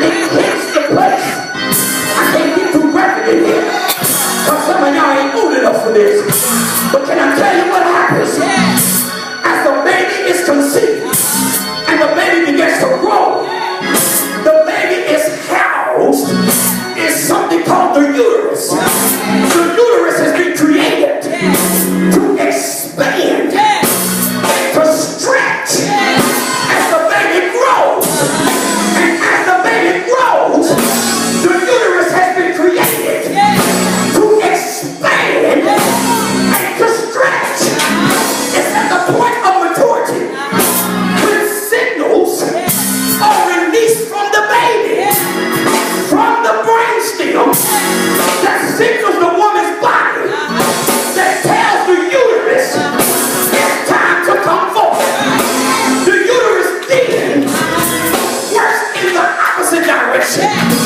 it hits the place. I can't get too graphic in here, because some of y'all ain't old enough for this. But can I tell you what happens? As the baby is conceived and the baby begins to grow, the baby is housed in something called the uterus. The uterus has been created to expand, to stretch as the baby grows. And as the baby grows, the uterus has been created to expand and to stretch. It's at the point of maturity when signals are released from the baby, from the brainstem, that signals the woman's body, that tells the uterus it's time to come forth. The uterus then works in the opposite direction.